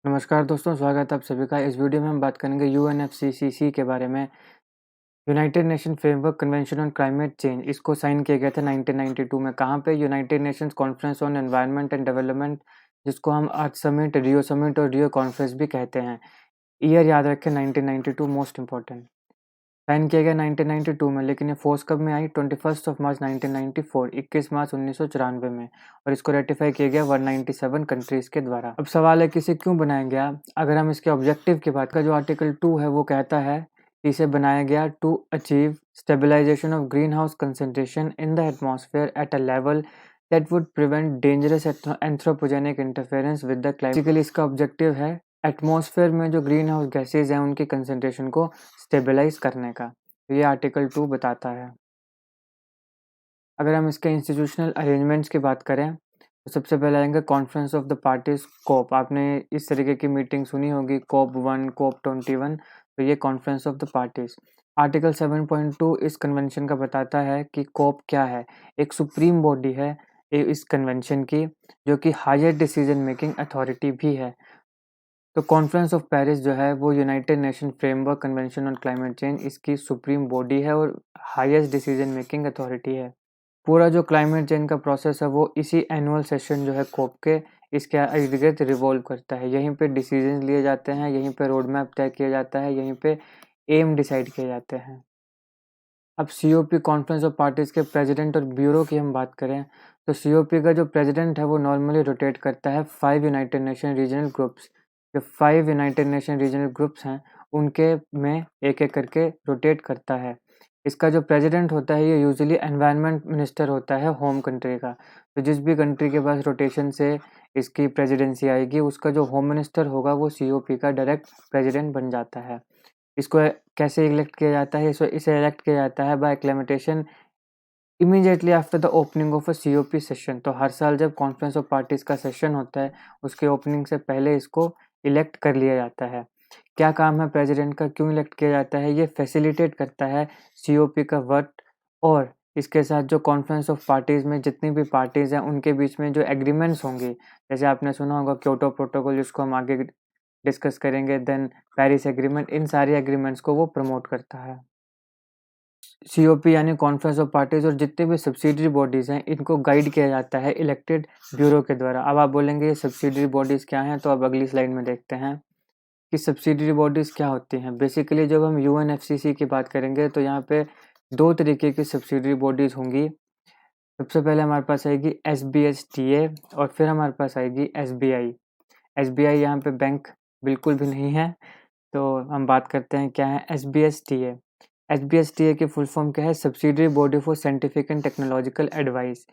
नमस्कार दोस्तों, स्वागत है आप सभी का। इस वीडियो में हम बात करेंगे यूएनएफसीसीसी के बारे में। United Nation framework convention on climate change, इसको साइन किया गया था 1992 में। कहाँ पे? United Nations conference on environment and development, जिसको हम अर्थ समिट, रियो समिट और रियो कॉन्फ्रेंस भी कहते हैं। ईयर याद रखें 1992, मोस्ट इंपॉर्टेंट। साइन किया गया 1992 में, लेकिन ये फोर्स कब में आई? 21 मार्च 1994, 21 मार्च 1994 में। और इसको रेटिफाई किया गया 197 कंट्रीज के द्वारा। अब सवाल है कि इसे क्यों बनाया गया। अगर हम इसके ऑब्जेक्टिव की बात करें, जो आर्टिकल 2 है वो कहता है कि इसे बनाया गया to achieve stabilisation of greenhouse concentration in the atmosphere at a level that would prevent dangerous anthropogenic interference with the climate. Basically इसका ऑब्जेक्टिव है एटमॉस्फेयर में जो ग्रीन हाउस गैसेज हैं उनकी कंसेंट्रेशन को स्टेबलाइज करने का। तो ये आर्टिकल 2 बताता है। अगर हम इसके इंस्टीट्यूशनल अरेंजमेंट्स की बात करें तो सबसे पहले आएंगे कॉन्फ्रेंस ऑफ द पार्टीज, कोप। आपने इस तरीके की मीटिंग सुनी होगी, कोप 1, कोप 21। तो ये conference of the parties. Article 7.2 इस कन्वेंशन का बताता है कि कोप क्या है। एक सुप्रीम बॉडी है इस कन्वेंशन की, जो कि हायर डिसीजन मेकिंग अथॉरिटी भी है। तो कॉन्फ्रेंस ऑफ पेरिस जो है वो United Nation framework convention on climate change, इसकी सुप्रीम बॉडी है और हाईएस्ट डिसीजन मेकिंग अथॉरिटी है। पूरा जो क्लाइमेट चेंज का प्रोसेस है वो इसी एनुअल सेशन जो है कोप के, इसके इर्द गिर्द रिवॉल्व करता है। यहीं पे डिसीजन लिए जाते हैं, यहीं पे रोड मैप तय किया जाता है, यहीं पे एम डिसाइड किए जाते हैं। अब सीओपी कॉन्फ्रेंस ऑफ पार्टीज के प्रेसिडेंट और ब्यूरो की हम बात करें तो सीओपी का जो प्रेसिडेंट है वो नॉर्मली रोटेट करता है 5 यूनाइटेड नेशन रीजनल ग्रुप्स। जो 5 यूनाइटेड नेशन रीजनल ग्रुप्स हैं उनके में एक एक करके रोटेट करता है। इसका जो प्रेसिडेंट होता है ये यूजुअली एनवायरनमेंट मिनिस्टर होता है होम कंट्री का। तो जिस भी कंट्री के पास रोटेशन से इसकी प्रेसिडेंसी आएगी उसका जो होम मिनिस्टर होगा वो सीओपी का डायरेक्ट प्रेसिडेंट बन जाता है। इसको कैसे इलेक्ट किया जाता है? इसे इलेक्ट किया जाता है by acclamation immediately after the opening of a COP session. तो हर साल जब कॉन्फ्रेंस ऑफ पार्टीज का सेशन होता है उसके ओपनिंग से पहले इसको इलेक्ट कर लिया जाता है। क्या काम है प्रेसिडेंट का, क्यों इलेक्ट किया जाता है? ये फैसिलिटेट करता है सीओपी का वर्क। और इसके साथ जो कॉन्फ्रेंस ऑफ पार्टीज में जितनी भी पार्टीज हैं उनके बीच में जो एग्रीमेंट्स होंगे, जैसे आपने सुना होगा क्योटो प्रोटोकॉल, जिसको हम आगे डिस्कस करेंगे, देन पेरिस एग्रीमेंट, इन सारी एग्रीमेंट्स को वो प्रमोट करता है। सीओपी यानी कॉन्फ्रेंस ऑफ पार्टीज और जितने भी सब्सिडरी बॉडीज हैं इनको गाइड किया जाता है इलेक्टेड ब्यूरो के द्वारा। अब आप बोलेंगे ये सब्सिडरी बॉडीज क्या हैं, तो अब अगली स्लाइड में देखते हैं कि सब्सिडरी बॉडीज क्या होती हैं। बेसिकली जब हम यूएनएफसीसी की बात करेंगे तो यहाँ पे दो तरीके की सब्सिडरी बॉडीज होंगी। सबसे पहले हमारे पास आएगी एसबीएसटीए और फिर हमारे पास आएगी एसबीआई। एसबीआई यहाँ पे बैंक बिल्कुल भी नहीं है। तो हम बात करते हैं क्या है एसबीएसटीए। एसबीएसटीए की फुल फॉर्म क्या है? Subsidiary body for scientific and technological advice.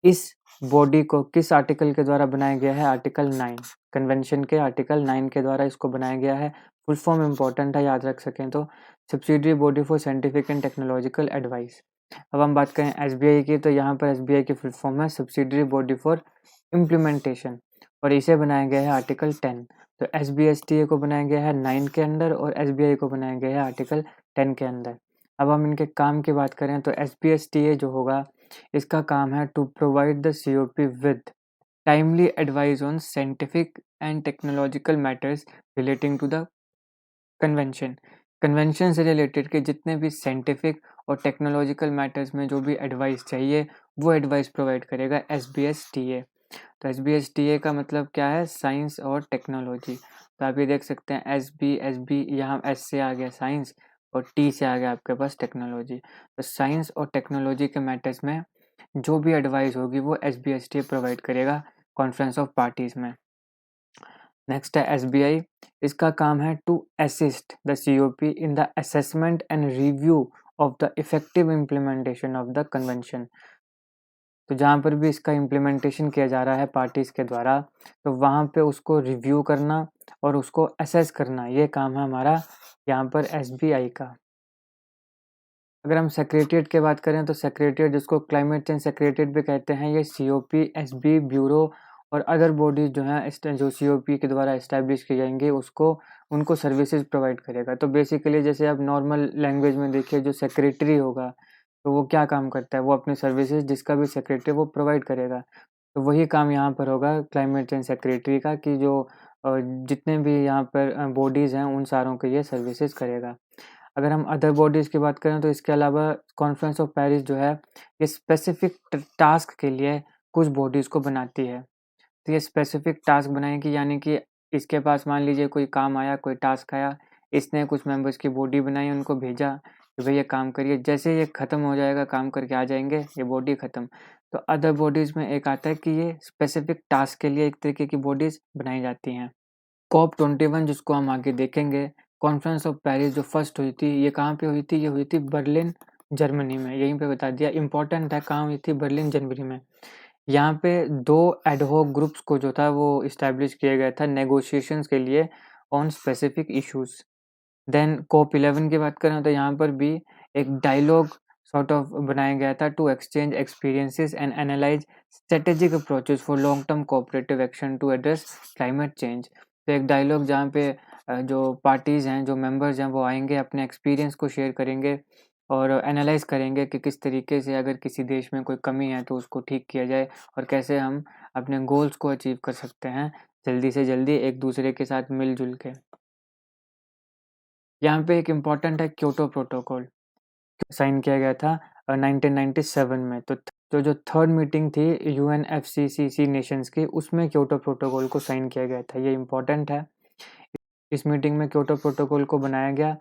इस बॉडी को किस आर्टिकल के द्वारा बनाया गया है? आर्टिकल 9, कन्वेंशन के आर्टिकल 9 के द्वारा इसको बनाया गया है। फुल फॉर्म इंपॉर्टेंट है, याद रख सकें तो। Subsidiary body for scientific and technological advice. अब हम बात करें एसबीआई की, तो यहाँ पर एसबीआई की फुल फॉर्म है सब्सिडरी बॉडी फॉर इम्प्लीमेंटेशन और इसे बनाया गया है आर्टिकल 10। तो एसबीएसटीए को बनाया गया है 9 के अंदर और एसबीआई को बनाया गया है आर्टिकल 10 के अंदर। अब हम इनके काम की बात करें तो एसबीएसटीए जो होगा इसका काम है to provide the COP with timely advice on scientific and technological matters relating to the convention. Convention से रिलेटेड के जितने भी साइंटिफिक और टेक्नोलॉजिकल मैटर्स में जो भी एडवाइस चाहिए वो एडवाइस प्रोवाइड करेगा एसबीएसटीए। तो एसबीएसटीए का मतलब क्या है? साइंस और टेक्नोलॉजी। तो आप ये देख सकते हैं एस बी यहाँ एस से आ गया साइंस और टी से आ गया आपके पास टेक्नोलॉजी। तो साइंस और टेक्नोलॉजी के मैटर्स में जो भी एडवाइस होगी वो एसबीएसटीए प्रोवाइड करेगा कॉन्फ्रेंस ऑफ पार्टीज में। नेक्स्ट है एसबीआई। इसका काम है to assist the COP in the assessment and review of the effective implementation of the convention. तो जहाँ पर भी इसका इम्प्लीमेंटेशन किया जा रहा है पार्टीज के द्वारा, तो वहाँ पे उसको रिव्यू करना और उसको असेस करना, ये काम है हमारा यहाँ पर एसबीआई का। अगर हम सेक्रेटरीट की बात करें तो सेक्रेटरीट, जिसको क्लाइमेट चेंज सेक्रेटरीट भी कहते हैं, ये सीओपी, एसबी, ब्यूरो और अदर बॉडीज जो हैं जो सीओपी के द्वारा इस्टेब्लिश की जाएंगी उसको उनको सर्विसेज प्रोवाइड करेगा। तो बेसिकली जैसे आप नॉर्मल लैंग्वेज में देखिए, जो सेक्रेटरी होगा तो वो क्या काम करता है? वो अपनी सर्विसेज जिसका भी सेक्रेटरी वो प्रोवाइड करेगा। तो वही काम यहाँ पर होगा क्लाइमेट चेंज सेक्रेटरी का, कि जो और जितने भी यहाँ पर बॉडीज़ हैं उन सारों के ये सर्विसेज करेगा। अगर हम अदर बॉडीज़ की बात करें तो इसके अलावा कॉन्फ्रेंस ऑफ पेरिस जो है ये स्पेसिफिक टास्क के लिए कुछ बॉडीज़ को बनाती है। तो ये स्पेसिफिक टास्क बनाएगी, यानी कि इसके पास मान लीजिए कोई काम आया, कोई टास्क आया, इसने कुछ मेंबर्स की बॉडी बनाई, उनको भेजा कि भई ये काम करिए। जैसे ये खत्म हो जाएगा, काम करके आ जाएँगे, ये बॉडी खत्म। तो अदर बॉडीज़ में एक आता है कि ये स्पेसिफिक टास्क के लिए एक तरीके की बॉडीज़ बनाई जाती हैं। कॉप 21 जिसको हम आगे देखेंगे, कॉन्फ्रेंस ऑफ पेरिस जो फर्स्ट हुई थी, ये कहाँ पे हुई थी? ये हुई थी बर्लिन, जर्मनी में। यहीं पे बता दिया, इम्पोर्टेंट है कहाँ हुई थी? बर्लिन, जर्मनी में। यहाँ पे 2 एडहॉक ग्रुप्स को जो था वो एस्टैब्लिश किया गया था नेगोशिएशंस के लिए on specific issues. Then COP 11 की बात करें तो यहाँ पर भी एक डायलॉग सॉर्ट ऑफ बनाया गया था to exchange experiences and analyse strategic approaches for long term cooperative action to address climate change. तो एक डायलॉग जहाँ पे जो पार्टीज़ हैं, जो मेंबर्स हैं, वो आएंगे, अपने एक्सपीरियंस को शेयर करेंगे और एनालाइज करेंगे कि किस तरीके से अगर किसी देश में कोई कमी है तो उसको ठीक किया जाए और कैसे हम अपने गोल्स को अचीव कर सकते हैं जल्दी से जल्दी एक दूसरे के साथ मिलजुल के। यहाँ पे एक इम्पॉर्टेंट है क्योटो प्रोटोकॉल, साइन किया गया था 1997 में। तो जो थर्ड मीटिंग थी यूएनएफसीसीसी नेशंस की, उसमें क्योटो प्रोटोकॉल को साइन किया गया था। ये इम्पॉर्टेंट है। इस मीटिंग में क्योटो प्रोटोकॉल को बनाया गया।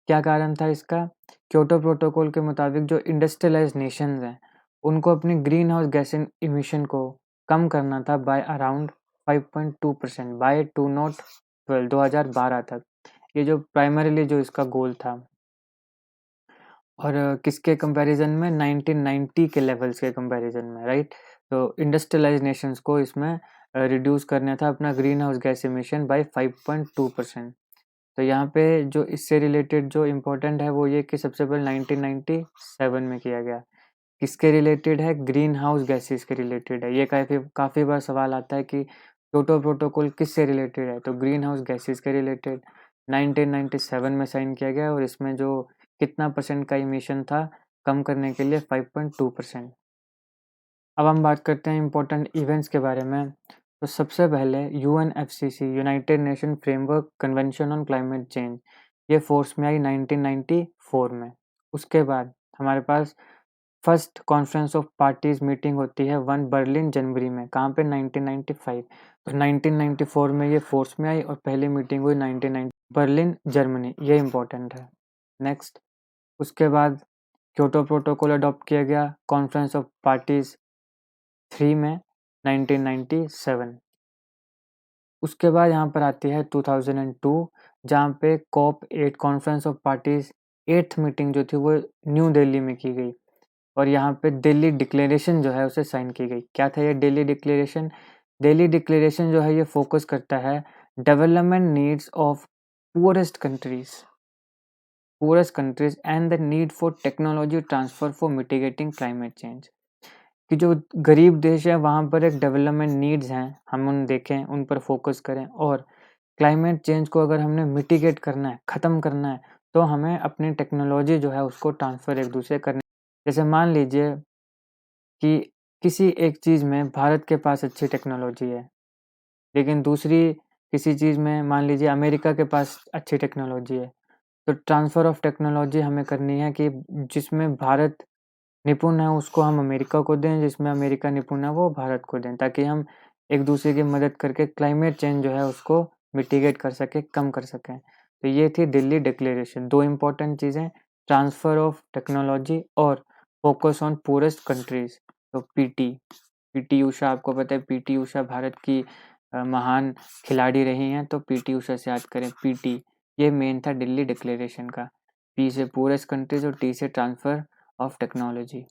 क्या कारण था इसका? क्योटो प्रोटोकॉल के मुताबिक जो इंडस्ट्रियलाइज्ड नेशंस हैं, उनको अपनी ग्रीन हाउस गैस इमिशन को कम करना था बाय अराउंड 5.2% बाय 2012 तक। ये जो प्राइमरीली जो इसका गोल था। और किसके कंपैरिजन में? 1990 के लेवल्स के कंपैरिजन में, राइट? तो इंडस्ट्रियलाइज्ड नेशंस को इसमें रिड्यूस करना था अपना greenhouse gas emission by 5.2%। तो यहाँ पे जो इससे रिलेटेड जो इम्पोर्टेंट है वो ये कि सबसे पहले 1997 में किया गया। किसके रिलेटेड है? ग्रीन हाउस गैसेस के रिलेटेड है। ये काफ़ी बार सवाल आता है कि क्योटो प्रोटोकॉल किससे रिलेटेड है? तो ग्रीन हाउस गैसेस के रिलेटेड 1997 में साइन किया गया और इसमें जो कितना परसेंट का इमिशन था कम करने के लिए 5.2%। अब हम बात करते हैं इम्पोर्टेंट इवेंट्स के बारे में। तो सबसे पहले UNFCC, United Nation framework convention on climate change, ये फोर्स में आई 1994 में। उसके बाद हमारे पास first conference of parties meeting होती है 1 बर्लिन, जनवरी में। कहाँ पे? 1995। तो 1994 में ये फोर्स में आई और पहली मीटिंग हुई 1990 बर्लिन, जर्मनी। ये इम्पोर्टेंट है। नेक्स्ट, उसके बाद क्योटो प्रोटोकॉल अडॉप्ट किया गया कॉन्फ्रेंस ऑफ पार्टीज 3 में 1997। उसके बाद यहाँ पर आती है 2002, जहाँ पे COP 8 conference of parties 8th meeting जो थी वो न्यू दिल्ली में की गई और यहाँ पे दिल्ली डिक्लेरेशन जो है उसे साइन की गई। क्या था ये दिल्ली डिक्लेरेशन? दिल्ली डिक्लेरेशन जो है ये फोकस करता है development needs of poorest countries and the need for technology transfer for mitigating climate change. कि जो गरीब देश है वहाँ पर एक डेवलपमेंट नीड्स हैं, हम उन देखें, उन पर फोकस करें और क्लाइमेट चेंज को अगर हमने मिटिगेट करना है, ख़त्म करना है, तो हमें अपनी टेक्नोलॉजी जो है उसको ट्रांसफ़र एक दूसरे करने। जैसे मान लीजिए कि किसी एक चीज़ में भारत के पास अच्छी टेक्नोलॉजी है, लेकिन दूसरी किसी चीज़ में मान लीजिए अमेरिका के पास अच्छी टेक्नोलॉजी है। तो ट्रांसफ़र ऑफ टेक्नोलॉजी हमें करनी है कि जिसमें भारत निपुण है उसको हम अमेरिका को दें, जिसमें अमेरिका निपुण है वो भारत को दें, ताकि हम एक दूसरे की मदद करके क्लाइमेट चेंज जो है उसको मिटिगेट कर सकें, कम कर सकें। तो ये थी दिल्ली डिक्लेरेशन। 2 इम्पोर्टेंट चीज़ें, ट्रांसफ़र ऑफ टेक्नोलॉजी और फोकस ऑन पुअरेस्ट कंट्रीज़। तो पीटी ऊषा, आपको पता है पीटी ऊषा भारत की महान खिलाड़ी रही हैं, तो पीटी ऊषा से याद करें पीटी। ये मेन था दिल्ली डिक्लेरेशन का। पी से पुअरेस्ट कंट्रीज़ और टी से ट्रांसफ़र ऑफ टेक्नोलॉजी।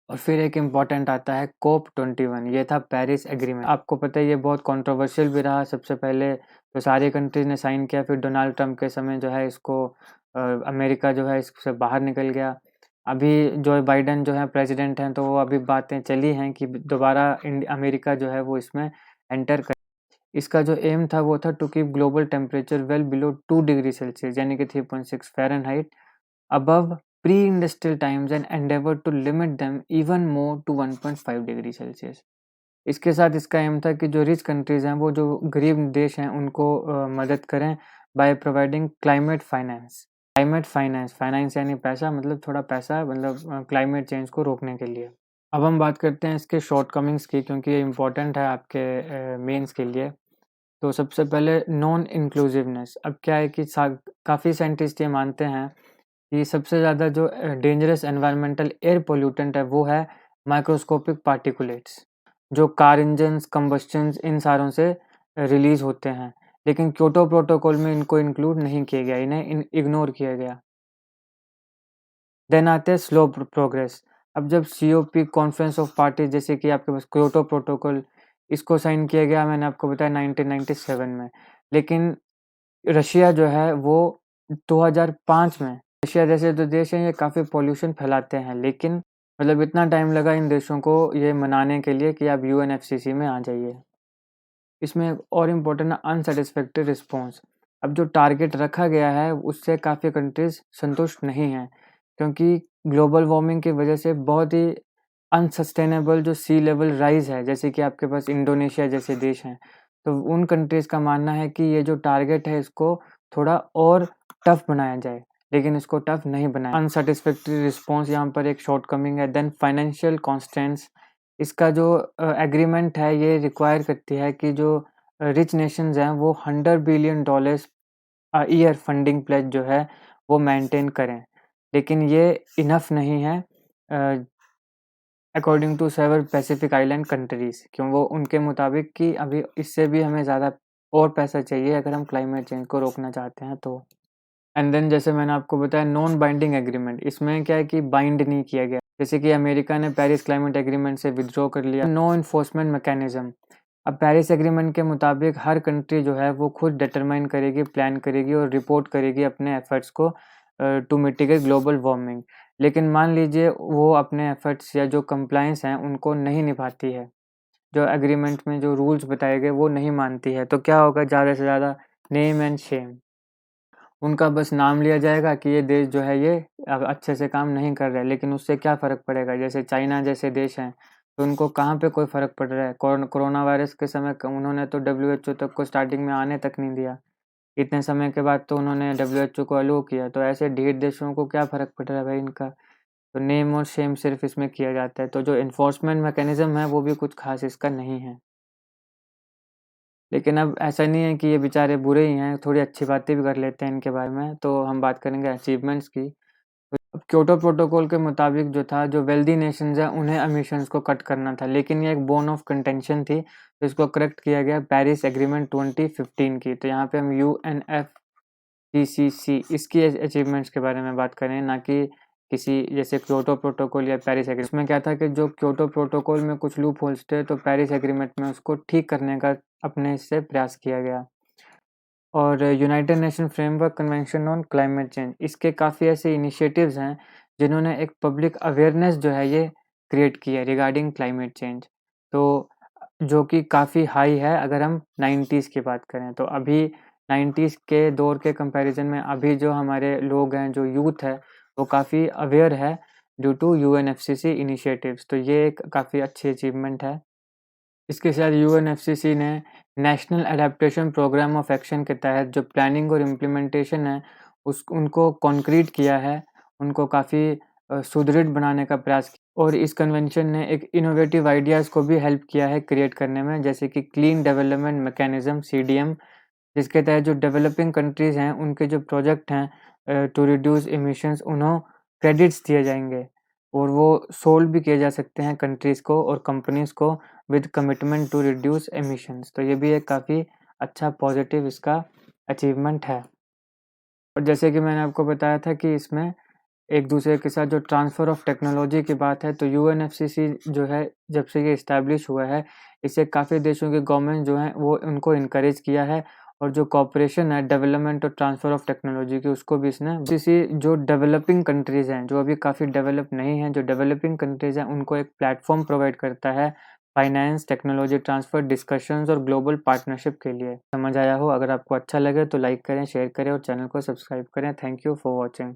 और फिर एक इम्पॉर्टेंट आता है कोप 21, ये था पेरिस एग्रीमेंट। आपको पता है ये बहुत कंट्रोवर्शियल भी रहा। सबसे पहले तो सारी कंट्रीज ने साइन किया, फिर डोनाल्ड ट्रंप के समय जो है इसको अमेरिका जो है इससे बाहर निकल गया। अभी जो बाइडन जो है प्रेसिडेंट हैं, तो वो अभी बातें चली हैं कि दोबारा अमेरिका जो है वो इसमें एंटर कर। इसका जो एम था वो था to keep global temperature well below 2 degree Celsius यानी कि 3.6 Fahrenheit above pre-industrial times and endeavor to limit them even more to 1.5 degree Celsius। इसके साथ इसका एम था कि जो रिच कंट्रीज़ हैं, वो जो गरीब देश हैं, उनको मदद करें by providing climate finance. Climate finance, finance यानी पैसा, मतलब थोड़ा पैसा, मतलब क्लाइमेट चेंज को रोकने के लिए। अब हम बात करते हैं इसके शॉर्टकमिंग्स की, क्योंकि ये इम्पोर्टेंट है आपके मेंस के लिए। तो सबसे पहले नॉन इंक्लूसिवनेस। अब क्या है कि काफ़ी साइंटिस्ट ये मानते हैं कि सबसे ज़्यादा जो डेंजरस एनवायरमेंटल एयर पोल्यूटेंट है, वो है माइक्रोस्कोपिक पार्टिकुलेट्स, जो कार इंजन्स, कंबस्शंस, इन सारों से रिलीज़ होते हैं। लेकिन क्योटो प्रोटोकॉल में इनको इंक्लूड नहीं किया गया, इन्हें इग्नोर किया गया। देन आते हैं स्लो प्रोग्रेस। अब जब सीओपी कॉन्फ्रेंस ऑफ पार्टीज, जैसे कि आपके पास क्योटो प्रोटोकॉल, इसको साइन किया गया, मैंने आपको बताया 1997 में। लेकिन रशिया जो है वो 2005 में, रशिया जैसे जो देश हैं ये काफ़ी पॉल्यूशन फैलाते हैं, लेकिन मतलब इतना टाइम लगा इन देशों को ये मनाने के लिए कि आप यूएनएफसीसी में आ जाइए। इसमें एक और इम्पोर्टेंट है अनसैटिस्फैक्टरी रिस्पॉन्स। अब जो टारगेट रखा गया है उससे काफ़ी कंट्रीज़ संतुष्ट नहीं हैं, क्योंकि ग्लोबल वार्मिंग की वजह से बहुत ही अनसस्टेनेबल जो सी लेवल राइज़ है, जैसे कि आपके पास इंडोनेशिया जैसे देश हैं, तो उन कंट्रीज़ का मानना है कि ये जो टारगेट है इसको थोड़ा और टफ बनाया जाए, लेकिन इसको टफ नहीं बनाया। अनसैटिस्फैक्टरी रिस्पॉन्स यहाँ पर एक शॉर्टकमिंग है। Then financial constraints. इसका जो एग्रीमेंट है ये रिक्वायर करती है कि जो रिच नेशंस हैं वो $100 बिलियन ईयर फंडिंग प्लेज जो है वो मेंटेन करें, लेकिन ये इनफ नहीं है according to saver Pacific island countries, क्यों वो उनके मुताबिक कि अभी इससे भी हमें ज़्यादा और पैसा चाहिए अगर हम क्लाइमेट चेंज को रोकना चाहते हैं तो। एंड देन जैसे मैंने आपको बताया नॉन बाइंडिंग एग्रीमेंट, इसमें क्या है कि बाइंड नहीं किया गया, जैसे कि अमेरिका ने पेरिस क्लाइमेट एग्रीमेंट से विथड्रॉ कर लिया। No enforcement mechanism. अब पेरिस एग्रीमेंट के मुताबिक हर कंट्री जो है वो खुद डिटरमाइन करेगी, प्लान करेगी और रिपोर्ट करेगी अपने एफर्ट्स को टू मिटिगेट ग्लोबल वार्मिंग। लेकिन मान लीजिए वो अपने एफर्ट्स या जो कंप्लायंस हैं उनको नहीं निभाती है, जो एग्रीमेंट में जो रूल्स बताए गए वो नहीं मानती है, तो क्या होगा, ज़्यादा से ज़्यादा नेम एंड शेम। उनका बस नाम लिया जाएगा कि ये देश जो है ये अच्छे से काम नहीं कर रहा है, लेकिन उससे क्या फ़र्क पड़ेगा। जैसे चाइना जैसे देश हैं, तो उनको कहाँ पे कोई फ़र्क पड़ रहा है। कोरोना वायरस के समय उन्होंने तो डब्ल्यूएचओ तक को स्टार्टिंग में आने तक नहीं दिया, इतने समय के बाद तो उन्होंने डब्ल्यूएचओ को अलो किया। तो ऐसे ढीठ देशों को क्या फ़र्क पड़ रहा है भाई इनका। तो नेम और शेम सिर्फ इसमें किया जाता है, तो जो इन्फोर्समेंट मैकेनिज्म है वो भी कुछ खास इसका नहीं है। लेकिन अब ऐसा नहीं है कि ये बेचारे बुरे ही हैं, थोड़ी अच्छी बातें भी कर लेते हैं इनके बारे में। तो हम बात करेंगे अचीवमेंट्स की। अब क्योटो प्रोटोकॉल के मुताबिक जो था, जो वेल्दी नेशंस हैं उन्हें एमिशंस को कट करना था, लेकिन ये एक बोन ऑफ कंटेंशन थी, तो इसको करेक्ट किया गया पेरिस एग्रीमेंट 2015 की। तो यहाँ पे हम यूएनएफसीसीसी इसकी अचीवमेंट्स के बारे में बात करें, ना कि किसी जैसे क्योटो प्रोटोकॉल या पेरिस एग्रीमेंट। इसमें क्या था कि जो क्योटो प्रोटोकॉल में कुछ लूप होल्स थे, तो पेरिस एग्रीमेंट में उसको ठीक करने का अपने से प्रयास किया गया। और United Nation framework convention on climate change, इसके काफ़ी ऐसे इनिशिएटिव्स हैं जिन्होंने एक पब्लिक अवेयरनेस जो है ये क्रिएट की है रिगार्डिंग क्लाइमेट चेंज, तो जो कि काफ़ी हाई है अगर हम 90s की बात करें। तो अभी 90s के दौर के कंपैरिजन में अभी जो हमारे लोग हैं, जो यूथ है, वो काफ़ी अवेयर है ड्यू टू यूएनएफसीसी इनिशिएटिव्स, तो ये एक काफ़ी अच्छी अचीवमेंट है। इसके साथ यूएनएफसीसी ने national adaptation programme of action के तहत जो प्लानिंग और इम्प्लीमेंटेशन है उस उनको कॉन्क्रीट किया है, उनको काफ़ी सुदृढ़ बनाने का प्रयास किया। और इस कन्वेंशन ने एक इनोवेटिव आइडियाज़ को भी हेल्प किया है क्रिएट करने में, जैसे कि क्लीन डेवलपमेंट मैकेनिज्म सीडीएम, जिसके तहत जो डेवलपिंग कंट्रीज़ हैं उनके जो प्रोजेक्ट हैं टू रिड्यूस एमिशंस, उन्हें क्रेडिट्स दिए जाएंगे और वो सोल्ड भी किए जा सकते हैं कंट्रीज़ को और कंपनीज़ को with commitment to reduce emissions. तो ये भी एक काफ़ी अच्छा पॉजिटिव इसका अचीवमेंट है। और जैसे कि मैंने आपको बताया था कि इसमें एक दूसरे के साथ जो ट्रांसफ़र ऑफ टेक्नोलॉजी की बात है, तो यूएनएफसीसी जो है जब से ये इस्टैब्लिश हुआ है, इससे काफ़ी देशों की गवर्नमेंट जो हैं वो उनको इनकरेज किया है और जो कोऑपरेशन है डेवलपमेंट और ट्रांसफ़र ऑफ टेक्नोलॉजी की, उसको भी इसने सीसी जो डेवलपिंग कंट्रीज़ हैं, जो अभी काफ़ी डेवलप नहीं हैं, जो डेवलपिंग कंट्रीज़ हैं, उनको एक प्लेटफ़ॉर्म प्रोवाइड करता है फाइनेंस, टेक्नोलॉजी ट्रांसफ़र, डिस्कशंस और ग्लोबल पार्टनरशिप के लिए। समझ आया हो? अगर आपको अच्छा लगे तो लाइक करें, शेयर करें और चैनल को सब्सक्राइब करें। Thank you for watching.